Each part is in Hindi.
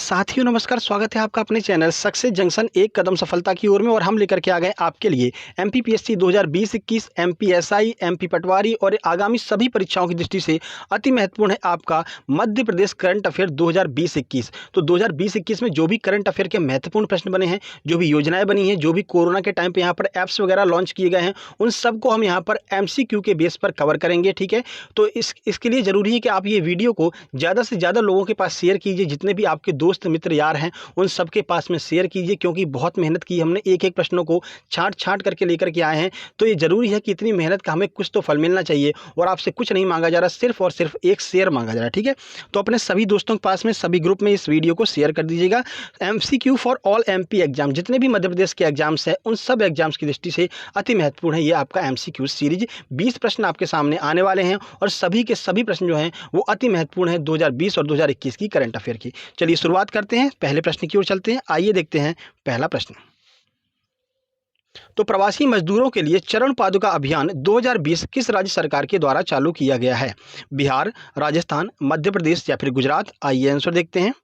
साथियों नमस्कार, स्वागत है आपका अपने चैनल सक्सेस जंक्शन एक कदम सफलता की ओर में। और हम लेकर के आ गए आपके लिए एमपीपीएससी 2020-21, एमपीएसआई, एमपी पटवारी और आगामी सभी परीक्षाओं की दृष्टि से अति महत्वपूर्ण है आपका मध्य प्रदेश करंट अफेयर 2020-21। तो 2020-21 में जो भी करंट अफेयर के महत्वपूर्ण प्रश्न बने हैं, जो भी योजनाएं बनी हैं, जो भी कोरोना के टाइम पर यहाँ पर ऐप्स वगैरह लॉन्च किए गए हैं, उन सबको हम यहाँ पर MCQ के बेस पर कवर करेंगे। ठीक है, तो इसके लिए ज़रूरी है कि आप ये वीडियो को ज़्यादा से ज़्यादा लोगों के पास शेयर कीजिए। जितने भी आपके दोस्त मित्र यार हैं उन सबके पास में शेयर कीजिए, क्योंकि बहुत मेहनत की हमने, एक एक प्रश्नों को छांट छांट करके लेकर के आए हैं। तो ये जरूरी है कि इतनी मेहनत का हमें कुछ तो फल मिलना चाहिए, और आपसे कुछ नहीं मांगा जा रहा, सिर्फ और सिर्फ एक शेयर मांगा जा रहा है। ठीक है, तो अपने सभी दोस्तों के पास में, सभी ग्रुप में इस वीडियो को शेयर कर दीजिएगा। MCQ for all MP exam, जितने भी मध्य प्रदेश के एग्जाम्स हैं उन सब एग्जाम्स की दृष्टि से अति महत्वपूर्ण है ये आपका MCQ सीरीज। 20 प्रश्न आपके सामने आने वाले हैं, और सभी के सभी प्रश्न जो हैं वो अति महत्वपूर्ण है 2020 और 2021 की करंट अफेयर की। चलिए शुरुआत करते हैं, पहले प्रश्न की ओर चलते हैं। आइए देखते हैं पहला प्रश्न। तो प्रवासी मजदूरों के लिए चरण पादुका अभियान 2020 किस राज्य सरकार के द्वारा चालू किया गया है? बिहार, राजस्थान, मध्य प्रदेश या फिर गुजरात? आइए आंसर देखते हैं।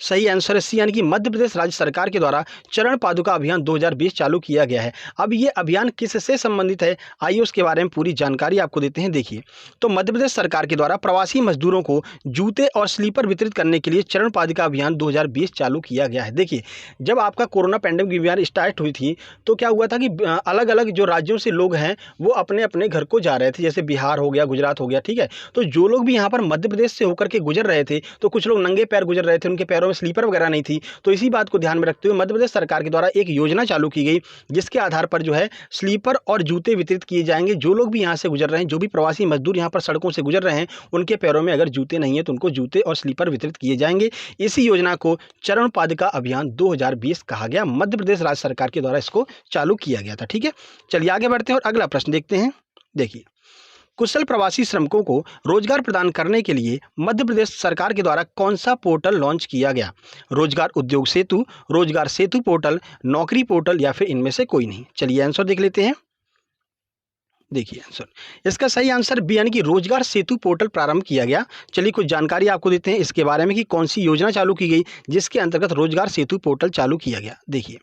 सही आंसर है सी, यानी कि मध्य प्रदेश राज्य सरकार के द्वारा चरण पादुका अभियान 2020 चालू किया गया है। अब ये अभियान किससे संबंधित है, आइए उसके बारे में पूरी जानकारी आपको देते हैं। देखिए, तो मध्य प्रदेश सरकार के द्वारा प्रवासी मजदूरों को जूते और स्लीपर वितरित करने के लिए चरण पादुका अभियान 2020 चालू किया गया है। देखिए, जब आपका कोरोना पैंडेमिक की बीमारी स्टार्ट हुई थी तो क्या हुआ था कि अलग अलग जो राज्यों से लोग हैं वो अपने अपने घर को जा रहे थे, जैसे बिहार हो गया, गुजरात हो गया। ठीक है, तो जो लोग भी यहाँ पर मध्य प्रदेश से होकर के गुजर रहे थे, तो कुछ लोग नंगे पैर गुजर रहे थे, उनके पैरों में स्लीपर वगैरह नहीं थी। तो इसी बात को ध्यान में रखते हुए मध्य प्रदेश सरकार के द्वारा एक योजना चालू की गई, जिसके आधार पर जो है स्लीपर और जूते वितरित किए जाएंगे। जो लोग भी यहाँ से गुजर रहे हैं, जो भी प्रवासी मजदूर यहाँ पर सड़कों से गुजर रहे हैं, उनके पैरों में अगर जूते नहीं है तो उनको जूते और स्लीपर वितरित किए जाएंगे। इसी योजना को चरण पादुका अभियान 2020 कहा गया। मध्य प्रदेश राज्य सरकार के द्वारा इसको चालू किया गया था। ठीक है, चलिए आगे बढ़ते हैं और अगला प्रश्न देखते हैं। देखिए, कुशल प्रवासी श्रमिकों को रोजगार प्रदान करने के लिए मध्य प्रदेश सरकार के द्वारा कौन सा पोर्टल लॉन्च किया गया? रोजगार उद्योग सेतु, रोजगार सेतु पोर्टल, नौकरी पोर्टल या फिर इनमें से कोई नहीं? चलिए आंसर देख लेते हैं। देखिए आंसर, इसका सही आंसर बी, यानी कि रोजगार सेतु पोर्टल प्रारंभ किया गया। चलिए कुछ जानकारी आपको देते हैं इसके बारे में कि कौन सी योजना चालू की गई जिसके अंतर्गत रोजगार सेतु पोर्टल चालू किया गया। देखिए,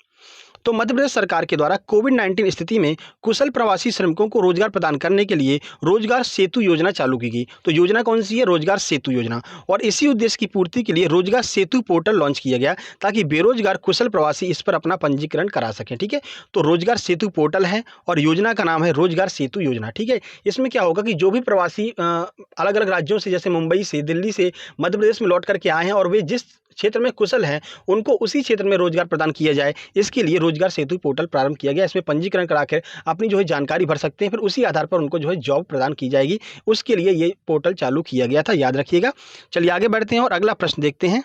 तो मध्य प्रदेश सरकार के द्वारा कोविड-19 स्थिति में कुशल प्रवासी श्रमिकों को रोजगार प्रदान करने के लिए रोजगार सेतु योजना चालू की गई। तो योजना कौन सी है? रोजगार सेतु योजना। और इसी उद्देश्य की पूर्ति के लिए रोजगार सेतु पोर्टल लॉन्च किया गया, ताकि बेरोजगार कुशल प्रवासी इस पर अपना पंजीकरण करा सकें। ठीक है, तो रोजगार सेतु पोर्टल है और योजना का नाम है रोजगार सेतु योजना। ठीक है, इसमें क्या होगा कि जो भी प्रवासी अलग अलग राज्यों से, जैसे मुंबई से, दिल्ली से मध्य प्रदेश में लौट करके आए हैं और वे जिस क्षेत्र में कुशल हैं, उनको उसी क्षेत्र में रोजगार प्रदान किया जाए, इसके लिए रोजगार सेतु पोर्टल प्रारंभ किया गया। इसमें पंजीकरण कराकर अपनी जो है जानकारी भर सकते हैं, फिर उसी आधार पर उनको जो है जॉब प्रदान की जाएगी। उसके लिए ये पोर्टल चालू किया गया था, याद रखिएगा। चलिए आगे बढ़ते हैं और अगला प्रश्न देखते हैं।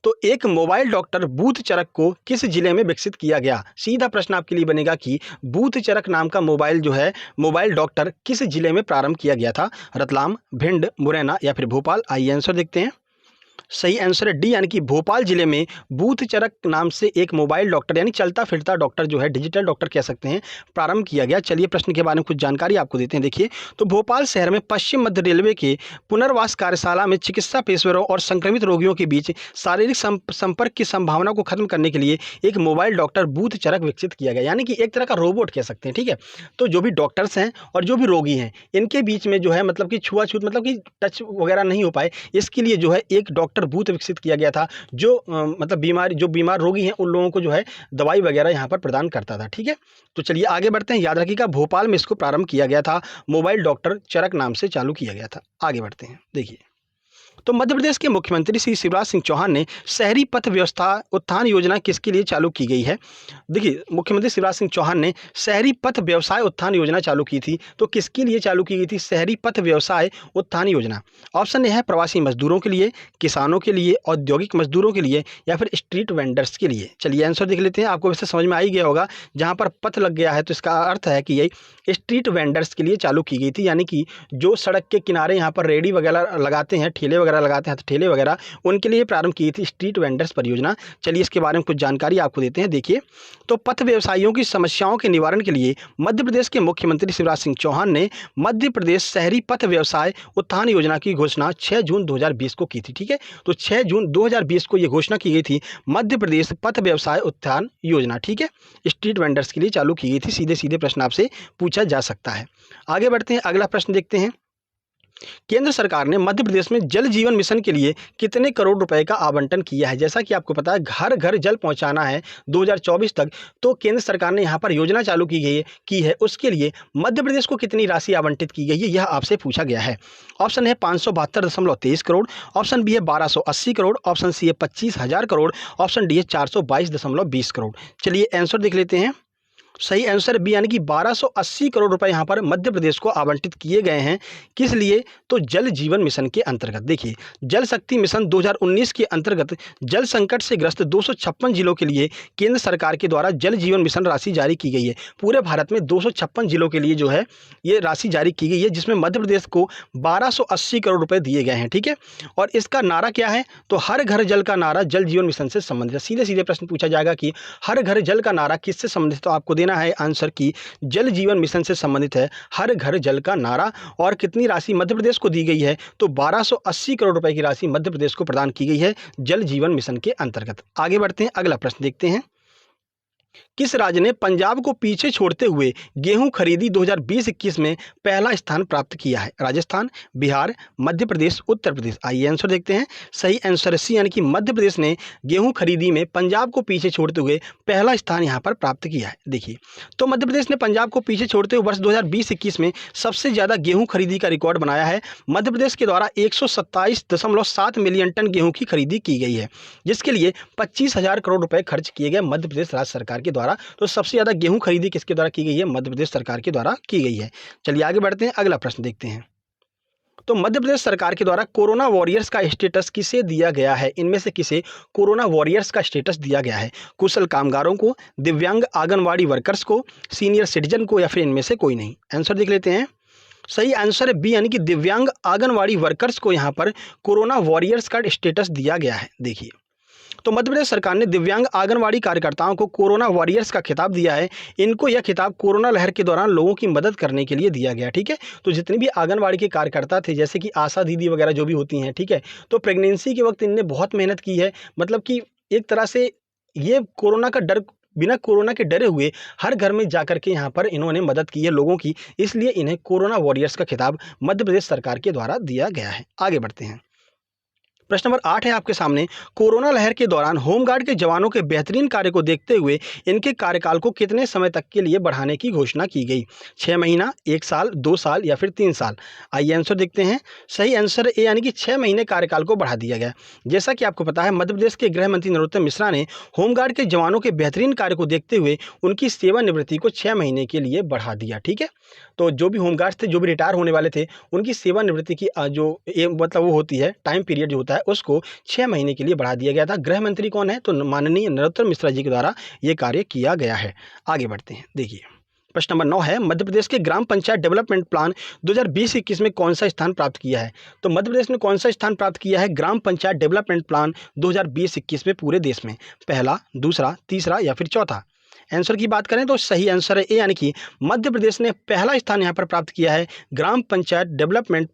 तो एक मोबाइल डॉक्टर बूथ चरक को किस जिले में विकसित किया गया? सीधा प्रश्न आपके लिए बनेगा कि बूथ चरक नाम का मोबाइल जो है मोबाइल डॉक्टर किस जिले में प्रारंभ किया गया था? रतलाम, भिंड, मुरैना या फिर भोपाल? आइए आंसर देखते हैं। सही आंसर है डी, यानी कि भोपाल जिले में बूथ चरक नाम से एक मोबाइल डॉक्टर, यानी चलता फिरता डॉक्टर जो है, डिजिटल डॉक्टर कह सकते हैं, प्रारंभ किया गया। चलिए प्रश्न के बारे में कुछ जानकारी आपको देते हैं। देखिए, तो भोपाल शहर में पश्चिम मध्य रेलवे के पुनर्वास कार्यशाला में चिकित्सा पेशेवरों और संक्रमित रोगियों के बीच शारीरिक संपर्क की संभावना को खत्म करने के लिए एक मोबाइल डॉक्टर बूथ चरक विकसित किया गया, यानी कि एक तरह का रोबोट कह सकते हैं। ठीक है, तो जो भी डॉक्टर्स हैं और जो भी रोगी हैं, इनके बीच में जो है मतलब कि छुआछूत, मतलब कि टच वगैरह नहीं हो पाए, इसके लिए जो है एक डॉक्टर बूथ विकसित किया गया था, जो मतलब जो बीमार रोगी हैं उन लोगों को जो है दवाई वगैरह यहाँ पर प्रदान करता था। ठीक है, तो चलिए आगे बढ़ते हैं। याद रखिएगा, भोपाल में इसको प्रारंभ किया गया था, मोबाइल डॉक्टर चरक नाम से चालू किया गया था। आगे बढ़ते हैं। देखिए, तो मध्य प्रदेश के मुख्यमंत्री श्री शिवराज सिंह चौहान ने शहरी पथ व्यवस्था उत्थान योजना किसके लिए चालू की गई है? देखिए, मुख्यमंत्री शिवराज सिंह चौहान ने शहरी पथ व्यवसाय उत्थान योजना चालू की थी। तो किसके लिए चालू की गई थी शहरी पथ व्यवसाय उत्थान योजना? ऑप्शन ए है प्रवासी मजदूरों के लिए, किसानों के लिए, औद्योगिक मजदूरों के लिए या फिर स्ट्रीट वेंडर्स के लिए? चलिए आंसर देख लेते हैं। आपको वैसे समझ में आ ही गया होगा, जहाँ पर पथ लग गया है तो इसका अर्थ है कि ये स्ट्रीट वेंडर्स के लिए चालू की गई थी, यानी कि जो सड़क के किनारे यहाँ पर रेडी वगैरह लगाते हैं, ठेले वगैरह वगैरह लगाते हैं, ठेले वगैरह, उनके लिए प्रारंभ की थी स्ट्रीट वेंडर्स परियोजना। चलिए इसके बारे में कुछ जानकारी आपको देते हैं। देखिए, तो पथ व्यवसायियों की समस्याओं के निवारण के लिए मध्य प्रदेश के मुख्यमंत्री शिवराज सिंह चौहान ने मध्य प्रदेश शहरी पथ व्यवसाय उत्थान योजना की घोषणा 6 जून 2020 को की थी। ठीक है, तो 6 जून 2020 को ये घोषणा की गई थी, मध्य प्रदेश पथ व्यवसाय उत्थान योजना। ठीक है, स्ट्रीट वेंडर्स के लिए चालू की गई थी। सीधे सीधे प्रश्न आपसे पूछा जा सकता है। आगे बढ़ते हैं, अगला प्रश्न देखते हैं। केंद्र सरकार ने मध्य प्रदेश में जल जीवन मिशन के लिए कितने करोड़ रुपए का आवंटन किया है? जैसा कि आपको पता है, घर घर जल पहुंचाना है 2024 तक, तो केंद्र सरकार ने यहां पर योजना चालू की है। उसके लिए मध्य प्रदेश को कितनी राशि आवंटित की गई है, यह आपसे पूछा गया है। ऑप्शन है 572.23 करोड़, ऑप्शन बी है 1280 करोड़, ऑप्शन सी है 25,000 करोड़, ऑप्शन डी है 422.20 करोड़। चलिए आंसर देख लेते हैं। सही आंसर बी यानी कि 1280 करोड़ रुपए यहाँ पर मध्य प्रदेश को आवंटित किए गए हैं। किस लिए? तो जल जीवन मिशन के अंतर्गत। देखिए, जल शक्ति मिशन 2019 के अंतर्गत जल संकट से ग्रस्त 256 जिलों के लिए केंद्र सरकार के द्वारा जल जीवन मिशन राशि जारी की गई है। पूरे भारत में 256 जिलों के लिए जो है ये राशि जारी की गई है, जिसमें मध्य प्रदेश को 1280 करोड़ रुपए दिए गए हैं। ठीक है, और इसका नारा क्या है? तो हर घर जल का नारा जल जीवन मिशन से संबंधित है। सीधे सीधे प्रश्न पूछा जाएगा कि हर घर जल का नारा किससे संबंधित है, तो आपको देना है आंसर की जल जीवन मिशन से संबंधित है हर घर जल का नारा। और कितनी राशि मध्य प्रदेश को दी गई है? तो 1280 करोड़ रुपए की राशि मध्य प्रदेश को प्रदान की गई है जल जीवन मिशन के अंतर्गत। आगे बढ़ते हैं, अगला प्रश्न देखते हैं। किस राज्य ने पंजाब को पीछे छोड़ते हुए गेहूं खरीदी 2020-21 में पहला स्थान प्राप्त किया है? राजस्थान, बिहार, मध्य प्रदेश, उत्तर प्रदेश। आइए आंसर देखते हैं। सही आंसर सी यानी कि मध्य प्रदेश ने गेहूं खरीदी में पंजाब को पीछे छोड़ते हुए पहला स्थान यहां पर प्राप्त किया है। देखिए, तो मध्य प्रदेश ने पंजाब को पीछे छोड़ते हुए वर्ष 2020-21 में सबसे ज्यादा गेहूं खरीदी का रिकॉर्ड बनाया है। मध्य प्रदेश के द्वारा 127.7 मिलियन टन गेहूं की खरीदी की गई है, जिसके लिए 25,000 करोड़ रुपए खर्च किए गए मध्य प्रदेश राज्य सरकार के द्वारा। तो सबसे ज्यादा गेहूं खरीदी किसके द्वारा की गई है? मध्य प्रदेश सरकार के द्वारा की गई है। चलिए आगे बढ़ते हैं, अगला प्रश्न देखते हैं। तो मध्य प्रदेश सरकार के द्वारा कोरोना वॉरियर्स का स्टेटस किसे दिया गया है? इनमें से किसे कोरोना वॉरियर्स का स्टेटस दिया गया है? कुशल कामगारों को, दिव्यांग आंगनवाड़ी वर्कर्स को, सीनियर सिटीजन को, या फिर इनमें से कोई नहीं? आंसर देख लेते हैं। सही आंसर है बी यानी कि दिव्यांग आंगनवाड़ी वर्कर्स को यहाँ पर कोरोना वॉरियर्स का स्टेटस दिया गया है। देखिए, तो मध्य प्रदेश सरकार ने दिव्यांग आंगनवाड़ी कार्यकर्ताओं को कोरोना वॉरियर्स का खिताब दिया है। इनको यह खिताब कोरोना लहर के दौरान लोगों की मदद करने के लिए दिया गया। ठीक है, तो जितने भी आंगनवाड़ी के कार्यकर्ता थे, जैसे कि आशा दीदी वगैरह जो भी होती हैं, ठीक है, तो प्रेगनेंसी के वक्त इनने बहुत मेहनत की है। मतलब कि एक तरह से ये कोरोना का डर, बिना कोरोना के डरे हुए हर घर में जाकर के यहाँ पर इन्होंने मदद की है लोगों की, इसलिए इन्हें कोरोना वॉरियर्स का खिताब मध्य प्रदेश सरकार के द्वारा दिया गया है। आगे बढ़ते हैं, प्रश्न नंबर 8 है आपके सामने। कोरोना लहर के दौरान होमगार्ड के जवानों के बेहतरीन कार्य को देखते हुए इनके कार्यकाल को कितने समय तक के लिए बढ़ाने की घोषणा की गई? 6 महीना, 1 साल, 2 साल, या फिर 3 साल? आइए आंसर देखते हैं। सही आंसर ए यानी कि 6 महीने कार्यकाल को बढ़ा दिया गया। जैसा कि आपको पता है, मध्य प्रदेश के गृह मंत्री नरोत्तम मिश्रा ने होमगार्ड के जवानों के बेहतरीन कार्य को देखते हुए उनकी सेवानिवृत्ति को 6 महीने के लिए बढ़ा दिया। ठीक है, तो जो भी होमगार्ड्स थे, जो भी रिटायर होने वाले थे, उनकी सेवानिवृत्ति की जो मतलब वो होती है टाइम पीरियड जो होता है, उसको 6 महीने के लिए बढ़ा दिया गया था। गृह मंत्री कौन है? तो माननीय नरोत्तम मिश्रा जी के द्वारा ये कार्य किया गया है। आगे बढ़ते हैं, देखिए प्रश्न नंबर 9 है। मध्य प्रदेश के ग्राम पंचायत डेवलपमेंट प्लान 2020-21 में कौन सा स्थान प्राप्त किया है? तो मध्य प्रदेश ने कौन सा स्थान प्राप्त किया है ग्राम पंचायत डेवलपमेंट प्लान 2020-21 में पूरे देश में? पहला, दूसरा, तीसरा, या फिर चौथा? आंसर की बात करें तो सही आंसर है ए यानी कि मध्य प्रदेश ने पहला स्थान यहां पर प्राप्त किया है ग्राम पंचायत डेवलपमेंट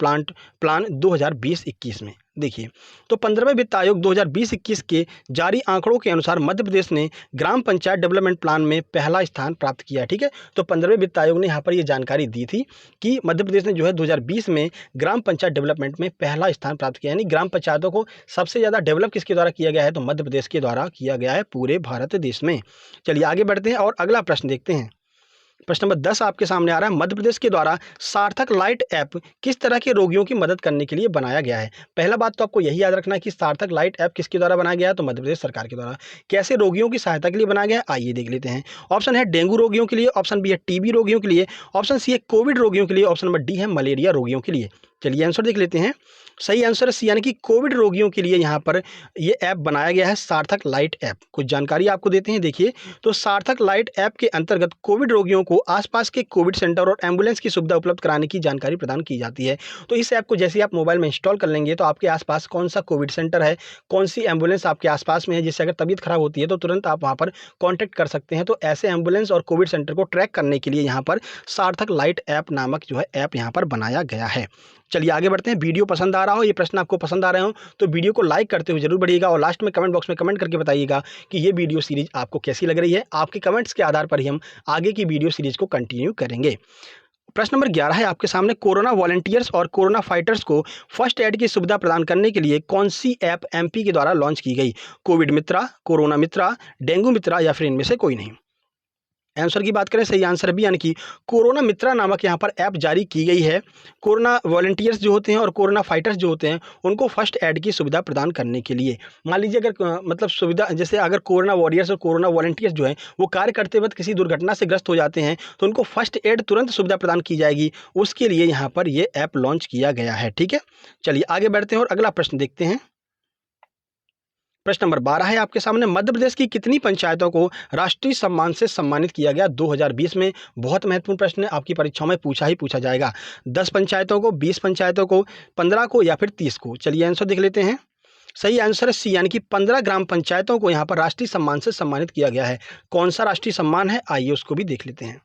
प्लान 2020-21 में। देखिए, तो 15वें वित्त आयोग 2020-21 के जारी आंकड़ों के अनुसार मध्य प्रदेश ने ग्राम पंचायत डेवलपमेंट प्लान में पहला स्थान प्राप्त किया। ठीक है, तो 15वें वित्त आयोग ने यहाँ पर ये जानकारी दी थी कि मध्य प्रदेश ने जो है 2020 में ग्राम पंचायत डेवलपमेंट में पहला स्थान प्राप्त किया। यानी ग्राम पंचायतों को सबसे ज़्यादा डेवलप किसके द्वारा किया गया है? तो मध्य प्रदेश के द्वारा किया गया है पूरे भारत देश में। चलिए आगे बढ़ते हैं और अगला प्रश्न देखते हैं। प्रश्न नंबर 10 आपके सामने आ रहा है। मध्य प्रदेश के द्वारा सार्थक लाइट ऐप किस तरह के रोगियों की मदद करने के लिए बनाया गया है? पहला बात तो आपको यही याद रखना है कि सार्थक लाइट ऐप किसके द्वारा बनाया गया है? तो मध्य प्रदेश सरकार के द्वारा। कैसे रोगियों की सहायता के लिए बनाया गया है? आइए देख लेते हैं। ऑप्शन है डेंगू रोगियों के लिए, ऑप्शन बी है टीबी रोगियों के लिए, ऑप्शन सी है कोविड रोगियों के लिए, ऑप्शन नंबर डी है मलेरिया रोगियों के लिए। चलिए आंसर देख लेते हैं। सही आंसर है सी, यानी कि कोविड रोगियों के लिए यहाँ पर ये ऐप बनाया गया है, सार्थक लाइट ऐप। कुछ जानकारी आपको देते हैं, देखिए। तो सार्थक लाइट ऐप के अंतर्गत कोविड रोगियों को आसपास के कोविड सेंटर और एम्बुलेंस की सुविधा उपलब्ध कराने की जानकारी प्रदान की जाती है। तो इस ऐप को जैसे ही आप मोबाइल में इंस्टॉल कर लेंगे तो आपके आसपास कौन सा कोविड सेंटर है, कौन सी एम्बुलेंस आपके आसपास में है, जिससे अगर तबीयत खराब होती है तो तुरंत आप वहाँ पर कॉन्टैक्ट कर सकते हैं। तो ऐसे एम्बुलेंस और कोविड सेंटर को ट्रैक करने के लिए यहाँ पर सार्थक लाइट ऐप नामक जो है ऐप यहाँ पर बनाया गया है। चलिए आगे बढ़ते हैं। वीडियो पसंद आ रहा हो, ये प्रश्न आपको पसंद आ रहे हो तो वीडियो को लाइक करते हुए जरूर बढ़िएगा और लास्ट में कमेंट बॉक्स में कमेंट करके बताइएगा कि ये वीडियो सीरीज आपको कैसी लग रही है। आपके कमेंट्स के आधार पर ही हम आगे की वीडियो सीरीज को कंटिन्यू करेंगे। प्रश्न नंबर 11 है आपके सामने। कोरोना वॉलंटियर्स और कोरोना फाइटर्स को फर्स्ट एड की सुविधा प्रदान करने के लिए कौन सी ऐप एमपी के द्वारा लॉन्च की गई? कोविड मित्रा, कोरोना मित्रा, डेंगू मित्रा या फिर इनमें से कोई नहीं? आंसर की बात करें, सही आंसर बी, यानी कि कोरोना मित्रा नामक यहाँ पर ऐप जारी की गई है। कोरोना वॉलंटियर्स जो होते हैं और कोरोना फाइटर्स जो होते हैं उनको फर्स्ट एड की सुविधा प्रदान करने के लिए। मान लीजिए अगर मतलब सुविधा, जैसे अगर कोरोना वॉरियर्स और कोरोना वॉलंटियर्स जो हैं वो कार्य करते वक्त किसी दुर्घटना से ग्रस्त हो जाते हैं तो उनको फर्स्ट एड तुरंत सुविधा प्रदान की जाएगी, उसके लिए यहाँ पर ये ऐप लॉन्च किया गया है। ठीक है, चलिए आगे बढ़ते हैं और अगला प्रश्न देखते हैं। प्रश्न नंबर 12 है आपके सामने। मध्य प्रदेश की कितनी पंचायतों को राष्ट्रीय सम्मान से सम्मानित किया गया 2020 में? बहुत महत्वपूर्ण प्रश्न है, आपकी परीक्षाओं में पूछा जाएगा। 10 पंचायतों को, 20 पंचायतों को, 15 को या फिर 30 को? चलिए आंसर देख लेते हैं। सही आंसर है सी, यानी कि 15 ग्राम पंचायतों को यहाँ पर राष्ट्रीय सम्मान से सम्मानित किया गया है। कौन सा राष्ट्रीय सम्मान है, आइए उसको भी देख लेते हैं।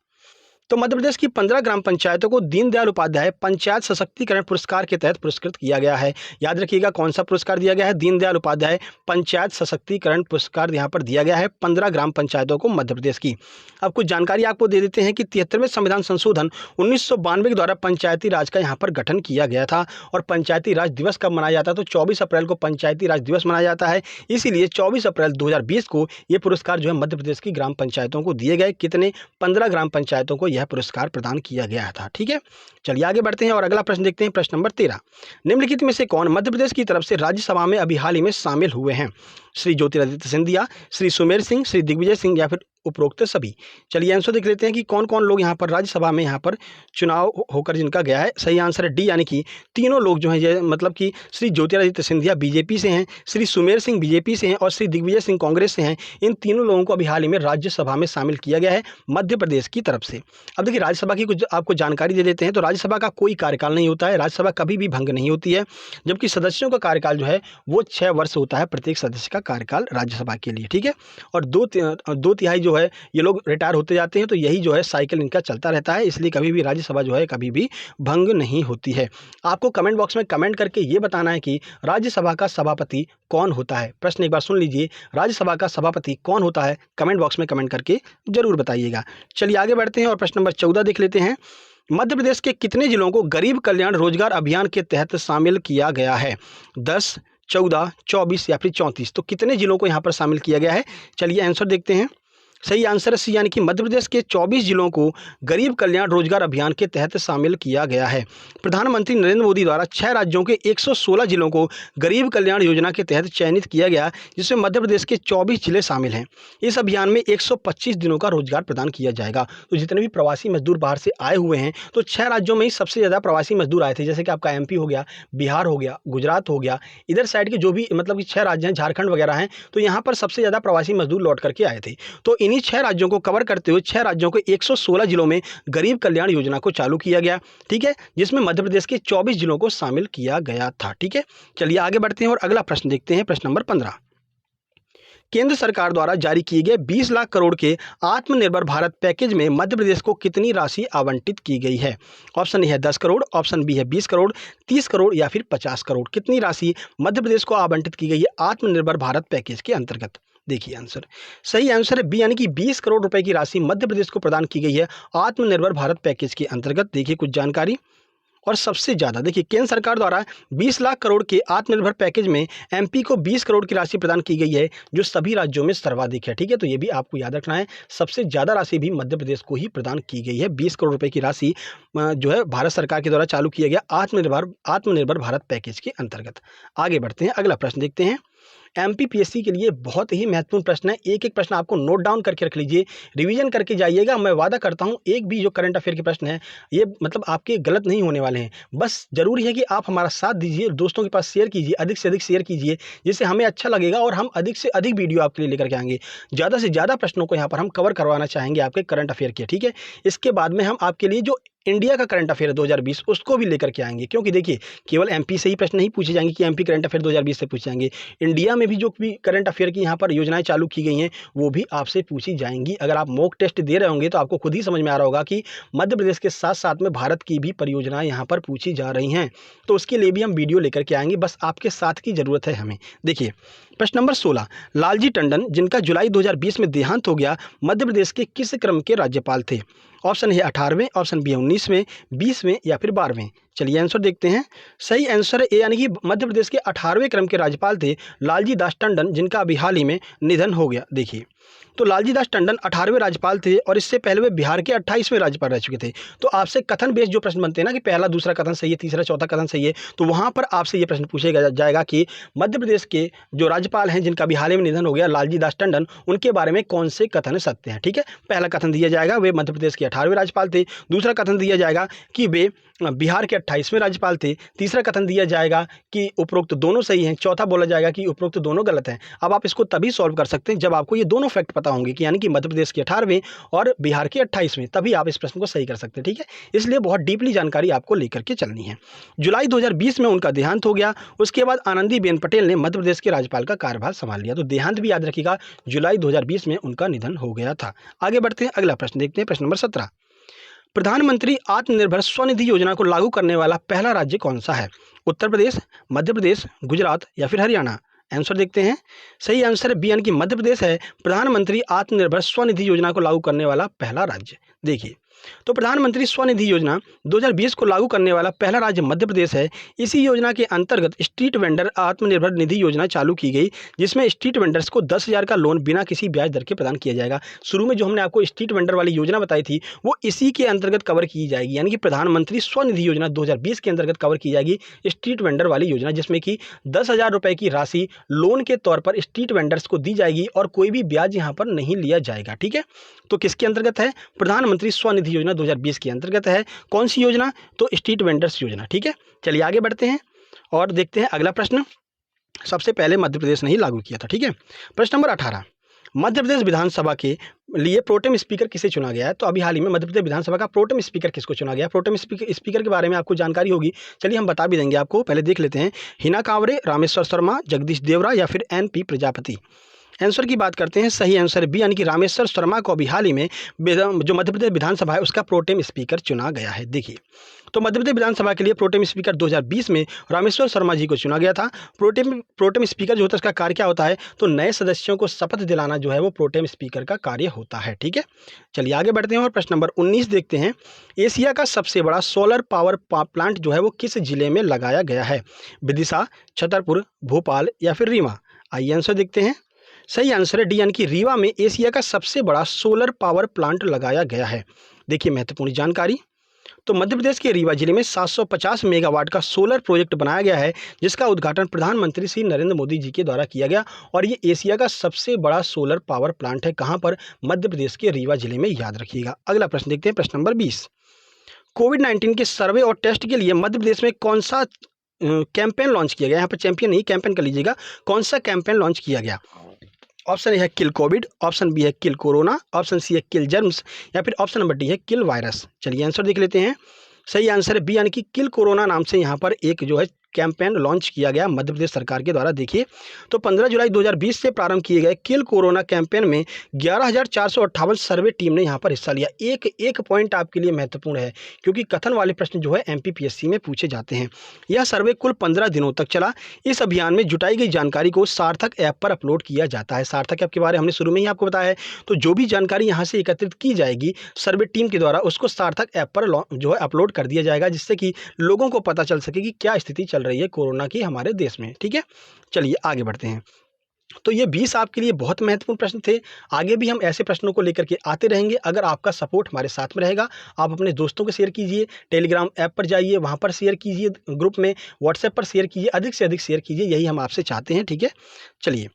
तो मध्य प्रदेश की 15 ग्राम पंचायतों को दीनदयाल उपाध्याय पंचायत सशक्तिकरण पुरस्कार के तहत पुरस्कृत किया गया है। याद रखिएगा कौन सा पुरस्कार दिया गया है, दीनदयाल उपाध्याय पंचायत सशक्तिकरण पुरस्कार यहाँ पर दिया गया है 15 ग्राम पंचायतों को मध्य प्रदेश की। अब कुछ जानकारी आपको दे देते हैं कि 73वें संविधान संशोधन 1992 के द्वारा पंचायती राज का यहाँ पर गठन किया गया था। और पंचायती राज दिवस कब मनाया जाता है? तो 24 अप्रैल को पंचायती राज दिवस मनाया जाता है। इसीलिए 24 अप्रैल 2020 को ये पुरस्कार जो है मध्य प्रदेश की ग्राम पंचायतों को दिए गए। कितने? 15 ग्राम पंचायतों को यह पुरस्कार प्रदान किया गया था। ठीक है, चलिए आगे बढ़ते हैं और अगला प्रश्न देखते हैं। प्रश्न नंबर 13। निम्नलिखित में से कौन मध्य प्रदेश की तरफ से राज्यसभा में अभी हाल ही में शामिल हुए हैं? श्री ज्योतिरादित्य सिंधिया, श्री सुमेर सिंह, श्री दिग्विजय सिंह या फिर उपरोक्त सभी? चलिए आंसर देख लेते हैं कि कौन कौन लोग यहाँ पर राज्यसभा में यहाँ पर चुनाव होकर जिनका गया है। सही आंसर है डी, यानी कि तीनों लोग जो हैं ये मतलब कि श्री ज्योतिरादित्य सिंधिया बीजेपी से हैं, श्री सुमेर सिंह बीजेपी से हैं और श्री दिग्विजय सिंह कांग्रेस से हैं। इन तीनों लोगों को अभी हाल ही में राज्यसभा में शामिल किया गया है मध्य प्रदेश की तरफ से। अब देखिए राज्यसभा की कुछ आपको जानकारी दे देते हैं। तो राज्यसभा का कोई कार्यकाल नहीं होता है, राज्यसभा कभी भी भंग नहीं होती है, जबकि सदस्यों का कार्यकाल जो है वो 6 वर्ष होता है, प्रत्येक सदस्य का कार्यकाल राज्यसभा के लिए। ठीक है, और दो तिहाई जो है ये लोग रिटायर होते जाते हैं, तो यही जो है साइकिल इनका चलता रहता है, इसलिए कभी भी राज्यसभा जो है कभी भी भंग नहीं होती है। आपको कमेंट बॉक्स में कमेंट करके ये बताना है कि राज्यसभा का सभापति कौन होता है। प्रश्न एक बार सुन लीजिए, राज्यसभा का सभापति कौन होता है? कमेंट बॉक्स में कमेंट करके जरूर बताइएगा। चलिए आगे बढ़ते हैं और प्रश्न नंबर 14 देख लेते हैं। मध्य प्रदेश के कितने जिलों को गरीब कल्याण रोजगार अभियान के तहत शामिल किया गया है? 10, 14, 24 या फिर 34? तो कितने जिलों को यहाँ पर शामिल किया गया है? चलिए आंसर देखते हैं। सही आंसर है सी, यानी कि मध्य प्रदेश के 24 जिलों को गरीब कल्याण रोजगार अभियान के तहत शामिल किया गया है। प्रधानमंत्री नरेंद्र मोदी द्वारा 6 राज्यों के 116 जिलों को गरीब कल्याण योजना के तहत चयनित किया गया, जिसमें मध्य प्रदेश के 24 जिले शामिल हैं। इस अभियान में 125 दिनों का रोजगार प्रदान किया जाएगा। तो जितने भी प्रवासी मजदूर बाहर से आए हुए हैं, तो 6 राज्यों में ही सबसे ज़्यादा प्रवासी मजदूर आए थे, जैसे कि आपका एमपी हो गया, बिहार हो गया, गुजरात हो गया, इधर साइड के जो भी मतलब कि 6 राज्य हैं, झारखंड वगैरह हैं, तो यहाँ पर सबसे ज़्यादा प्रवासी मजदूर लौट करके आए थे। तो इन्हीं 6 राज्यों को कवर करते हुए 6 राज्यों के 116 जिलों में गरीब कल्याण योजना को चालू किया गया। ठीक है, जिसमें मध्य प्रदेश के 24 जिलों को शामिल किया गया था। ठीक है, चलिए आगे बढ़ते हैं और अगला प्रश्न देखते हैं। प्रश्न नंबर 15। केंद्र सरकार द्वारा जारी किए गए 20 लाख करोड़ के आत्मनिर्भर भारत पैकेज में मध्य प्रदेश को कितनी राशि आवंटित की गई है? ऑप्शन ए है 10 करोड़, ऑप्शन बी है 20 करोड़, 30 करोड़ या फिर 50 करोड़? कितनी राशि मध्य प्रदेश को आवंटित की गई है आत्मनिर्भर भारत पैकेज के अंतर्गत? देखिए आंसर, सही आंसर है बी, यानी कि 20 करोड़ रुपए की राशि मध्य प्रदेश को प्रदान की गई है आत्मनिर्भर भारत पैकेज के अंतर्गत। देखिए कुछ जानकारी, और सबसे ज़्यादा देखिए केंद्र सरकार द्वारा 20 लाख करोड़ के आत्मनिर्भर पैकेज में एमपी को 20 करोड़ की राशि प्रदान की गई है, जो सभी राज्यों में सर्वाधिक है। ठीक है, तो ये भी आपको याद रखना है, सबसे ज़्यादा राशि भी मध्य प्रदेश को ही प्रदान की गई है। 20 करोड़ रुपए की राशि जो है भारत सरकार के द्वारा चालू किया गया आत्मनिर्भर भारत पैकेज के अंतर्गत। आगे बढ़ते हैं, अगला प्रश्न देखते हैं। एमपीपीएससी के लिए बहुत ही महत्वपूर्ण प्रश्न है। एक एक प्रश्न आपको नोट डाउन करके रख लीजिए, रिवीजन करके जाइएगा। मैं वादा करता हूँ एक भी जो करंट अफेयर के प्रश्न है ये मतलब आपके गलत नहीं होने वाले हैं। बस जरूरी है कि आप हमारा साथ दीजिए, दोस्तों के पास शेयर कीजिए, अधिक से अधिक शेयर कीजिए, जिससे हमें अच्छा लगेगा और हम अधिक से अधिक वीडियो आपके लिए लेकर के आएंगे। ज़्यादा से ज़्यादा प्रश्नों को यहाँ पर हम कवर करवाना चाहेंगे आपके करंट अफेयर के, ठीक है। इसके बाद में हम आपके लिए जो इंडिया का करंट अफेयर 2020 उसको भी लेकर के आएंगे, क्योंकि देखिए केवल एमपी से ही प्रश्न नहीं पूछे जाएंगे कि एमपी करंट अफेयर 2020 से पूछे जाएंगे। इंडिया में भी जो भी करंट अफेयर की यहाँ पर योजनाएं चालू की गई हैं वो भी आपसे पूछी जाएंगी। अगर आप मॉक टेस्ट दे रहे होंगे तो आपको खुद ही समझ में आ रहा होगा कि मध्य प्रदेश के साथ साथ में भारत की भी परियोजनाएं यहाँ पर पूछी जा रही हैं। तो उसके लिए भी हम वीडियो लेकर के आएंगे, बस आपके साथ की जरूरत है हमें। देखिए प्रश्न नंबर 16, लालजी टंडन जिनका जुलाई 2020 में देहांत हो गया, मध्य प्रदेश के किस क्रम के राज्यपाल थे? ऑप्शन है 18वें, ऑप्शन बी है 19वें, 20वें या फिर 12वें। चलिए आंसर देखते हैं। सही आंसर है ए, यानी कि मध्य प्रदेश के 18वें क्रम के राज्यपाल थे लालजी दास टंडन, जिनका अभी हाल ही में निधन हो गया। देखिए तो लालजी दास टंडन 18वें राज्यपाल थे और इससे पहले वे बिहार के 28वें राज्यपाल रह चुके थे। तो आपसे कथन बेस्ड जो प्रश्न बनते हैं ना कि पहला दूसरा कथन सही है, तीसरा चौथा कथन सही है, तो वहां पर आपसे ये प्रश्न पूछेगा जाएगा कि मध्य प्रदेश के जो राज्यपाल हैं जिनका अभी हाल ही में निधन हो गया लालजी दास टंडन, उनके बारे में कौन से कथन सत्य हैं, ठीक है। पहला कथन दिया जाएगा वे मध्य प्रदेश के 18वें राज्यपाल थे, दूसरा कथन दिया जाएगा कि वे बिहार के 28वें राज्यपाल थे, तीसरा कथन दिया जाएगा कि उपरोक्त दोनों सही हैं, चौथा बोला जाएगा कि उपरोक्त दोनों गलत हैं। अब आप इसको तभी सॉल्व कर सकते हैं जब आपको ये दोनों फैक्ट पता होंगे कि यानी कि मध्य प्रदेश के 18वें और बिहार के 28वें, तभी आप इस प्रश्न को सही कर सकते हैं, ठीक है। इसलिए बहुत डीपली जानकारी आपको लेकर के चलनी है। जुलाई 2020 में उनका देहांत हो गया, उसके बाद आनंदीबेन पटेल ने मध्य प्रदेश के राज्यपाल का कार्यभार संभाल लिया। तो देहांत भी याद रखिएगा, जुलाई 2020 में उनका निधन हो गया था। आगे बढ़ते हैं, अगला प्रश्न देखते हैं, प्रश्न नंबर 17, प्रधानमंत्री आत्मनिर्भर स्वनिधि योजना को लागू करने वाला पहला राज्य कौन सा है? उत्तर प्रदेश, मध्य प्रदेश, गुजरात या फिर हरियाणा। आंसर देखते हैं। सही आंसर बी, यानी कि मध्य प्रदेश है प्रधानमंत्री आत्मनिर्भर स्वनिधि योजना को लागू करने वाला पहला राज्य। देखिए तो प्रधानमंत्री स्वनिधि योजना 2020 को लागू करने वाला पहला राज्य मध्य प्रदेश है। इसी योजना के अंतर्गत स्ट्रीट वेंडर आत्मनिर्भर निधि योजना चालू की गई, जिसमें स्ट्रीट वेंडर्स को 10,000 का लोन बिना किसी ब्याज दर के प्रदान किया जाएगा। शुरू में जो हमने आपको स्ट्रीट वेंडर वाली योजना बताई थी वो इसी के अंतर्गत कवर की जाएगी, यानी कि प्रधानमंत्री स्वनिधि योजना 2020 के अंतर्गत कवर की जाएगी स्ट्रीट वेंडर वाली योजना, जिसमें कि 10,000 रुपये की राशि लोन के तौर पर स्ट्रीट वेंडर्स को दी जाएगी और कोई भी ब्याज यहाँ पर नहीं लिया जाएगा, ठीक है। तो किसके अंतर्गत है? प्रधानमंत्री स्वनिधि योजना 2020 के अंतर्गत है। कौन सी योजना? तो स्ट्रीट वेंडर्स योजना, ठीक है। चलिए आगे बढ़ते हैं और देखते हैं अगला प्रश्न। सबसे पहले मध्य प्रदेश ने ही लागू किया था, ठीक है। प्रश्न नंबर 18, मध्य प्रदेश विधानसभा के लिए प्रोटेम स्पीकर किसे चुना गया है? तो अभी हाल ही में मध्य प्रदेश विधानसभा का प्रोटेम स्पीकर किसको चुना गया? प्रोटेम स्पीकर के बारे में आपको जानकारी होगी, चलिए हम बता भी देंगे आपको। पहले देख लेते हैं, हिना कांवरे, रामेश्वर शर्मा, जगदीश देवरा या फिर एनपी प्रजापति। आंसर की बात करते हैं, सही आंसर बी, यानी कि रामेश्वर शर्मा को अभी हाल ही में जो मध्य प्रदेश विधानसभा है उसका प्रोटेम स्पीकर चुना गया है। देखिए तो मध्य प्रदेश विधानसभा के लिए प्रोटेम स्पीकर 2020 में रामेश्वर शर्मा जी को चुना गया था। प्रोटेम स्पीकर जो होता है उसका कार्य क्या होता है? तो नए सदस्यों को शपथ दिलाना जो है वो प्रोटेम स्पीकर का कार्य होता है, ठीक है। चलिए आगे बढ़ते हैं और प्रश्न नंबर 19 देखते हैं। एशिया का सबसे बड़ा सोलर पावर प्लांट जो है वो किस जिले में लगाया गया है? विदिशा, छतरपुर, भोपाल या फिर रीवा। आइए आंसर देखते हैं। सही आंसर है डी, यानी कि रीवा में एशिया का सबसे बड़ा सोलर पावर प्लांट लगाया गया है। देखिए महत्वपूर्ण जानकारी, तो मध्य प्रदेश के रीवा जिले में 750 मेगावाट का सोलर प्रोजेक्ट बनाया गया है, जिसका उद्घाटन प्रधानमंत्री श्री नरेंद्र मोदी जी के द्वारा किया गया और ये एशिया का सबसे बड़ा सोलर पावर प्लांट है। कहाँ पर? मध्य प्रदेश के रीवा जिले में, याद रखिएगा। अगला प्रश्न देखते हैं, प्रश्न नंबर 20, कोविड-19 के सर्वे और टेस्ट के लिए मध्य प्रदेश में कौन सा कैंपेन लॉन्च किया गया? यहाँ पर चैंपियन नहीं, कैंपेन कर लीजिएगा। कौन सा कैंपेन लॉन्च किया गया? ऑप्शन ए है किल कोविड, ऑप्शन बी है किल कोरोना, ऑप्शन सी है किल जर्म्स या फिर ऑप्शन नंबर डी है किल वायरस। चलिए आंसर देख लेते हैं। सही आंसर है बी, यानी कि किल कोरोना नाम से यहाँ पर एक जो है कैंपेन लॉन्च किया गया मध्य प्रदेश सरकार के द्वारा। देखिए तो 15 जुलाई 2020 से प्रारंभ किए गए किल कोरोना कैंपेन में 11,458 सर्वे टीम ने यहाँ पर हिस्सा लिया। एक पॉइंट आपके लिए महत्वपूर्ण है, क्योंकि कथन वाले प्रश्न जो है एमपीपीएससी में पूछे जाते हैं। यह सर्वे कुल 15 दिनों तक चला। इस अभियान में जुटाई गई जानकारी को सार्थक ऐप पर अपलोड किया जाता है। सार्थक ऐप के बारे में हमने शुरू में ही आपको बताया है। तो जो भी जानकारी यहाँ से एकत्रित की जाएगी सर्वे टीम के द्वारा, उसको सार्थक ऐप पर जो है अपलोड कर दिया जाएगा, जिससे कि लोगों को पता चल सके कि क्या स्थिति चल रही है कोरोना की हमारे देश में, ठीक है। चलिए आगे बढ़ते हैं। तो ये 20 आपके लिए बहुत महत्वपूर्ण प्रश्न थे। आगे भी हम ऐसे प्रश्नों को लेकर के आते रहेंगे। अगर आपका सपोर्ट हमारे साथ में रहेगा, आप अपने दोस्तों को शेयर कीजिए, टेलीग्राम ऐप पर जाइए, वहाँ पर शेयर कीजिए, ग्रुप में, व्हाट्सएप पर शेयर कीजिए, अधिक से अधिक शेयर कीजिए, यही हम आपसे चाहते हैं, ठीक है? चलिए,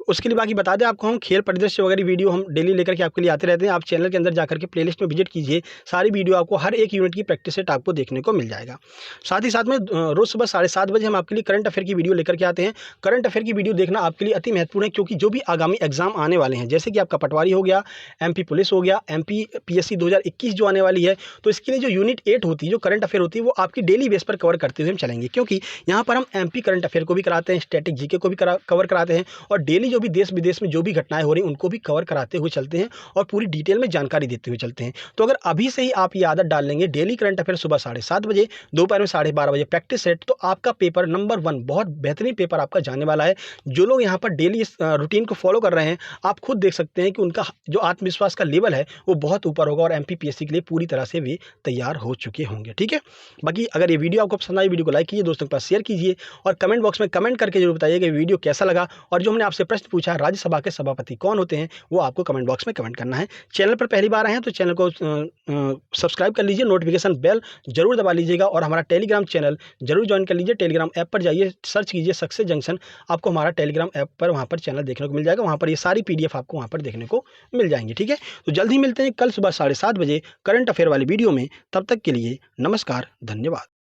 उसके लिए बाकी बता दें आपको, हम खेल परिदृश्य वगैरह वीडियो हम डेली लेकर के आपके लिए आते रहते हैं। आप चैनल के अंदर जाकर के प्लेलिस्ट में विजिट कीजिए, सारी वीडियो आपको हर एक यूनिट की प्रैक्टिस सेट आपको देखने को मिल जाएगा। साथ ही साथ में रोज़ सुबह 7:30 बजे हम आपके लिए करंट अफेयर की वीडियो लेकर के आते हैं। करंट अफेयर की वीडियो देखना आपके लिए अति महत्वपूर्ण है, क्योंकि जो भी आगामी एग्जाम आने वाले हैं, जैसे कि आपका पटवारी हो गया, एमपी पुलिस हो गया, एमपी पीएससी 2021 जो आने वाली है, तो इसके लिए जो यूनिट 8 होती है, जो करंट अफेयर होती है, वो आपकी डेली बेस पर कवर करते हुए हम चलेंगे। क्योंकि यहाँ पर हम एमपी करंट अफेयर को भी कराते हैं, स्टैटिक जीके को भी कवर कराते हैं, और डेली जो भी देश विदेश में जो भी घटनाएं हो रही हैं उनको भी कवर कराते हुए चलते हैं, और पूरी डिटेल में जानकारी देते हुए चलते हैं। तो अगर अभी से ही आप ये आदत डाल लेंगे, डेली करंट अफेयर सुबह 7:30 बजे, दोपहर में 12:30 बजे प्रैक्टिस सेट, तो आपका पेपर नंबर 1, बहुत बेहतरीन पेपर आपका जाने वाला है। जो लोग यहाँ पर डेली इस रूटीन को फॉलो कर रहे हैं, आप खुद देख सकते हैं कि उनका जो आत्मविश्वास का लेवल है वो बहुत ऊपर होगा, और एमपीपीएससी के लिए पूरी तरह से भी तैयार हो चुके होंगे, ठीक है? बाकी अगर ये वीडियो आपको पसंद आई, वीडियो को लाइक कीजिए, दोस्तों के पास शेयर कीजिए, और कमेंट बॉक्स में कमेंट करके जरूर बताइए कि वीडियो कैसा लगा। और जो हमने आपसे प्रश्न पूछा है, राज्यसभा के सभापति कौन होते हैं, वो आपको कमेंट बॉक्स में कमेंट करना है। चैनल पर पहली बार आए हैं तो चैनल को सब्सक्राइब कर लीजिए, नोटिफिकेशन बेल जरूर दबा लीजिएगा, और हमारा टेलीग्राम चैनल जरूर ज्वाइन कर लीजिए। टेलीग्राम ऐप पर जाइए, सर्च कीजिए सक्सेस जंक्शन, आपको हमारा टेलीग्राम ऐप पर वहाँ पर चैनल देखने को मिल जाएगा। वहाँ पर ये सारी पीडीएफ आपको वहाँ पर देखने को मिल जाएंगी, ठीक है? तो जल्द ही मिलते हैं कल सुबह 7:30 बजे करंट अफेयर वाली वीडियो में। तब तक के लिए नमस्कार, धन्यवाद।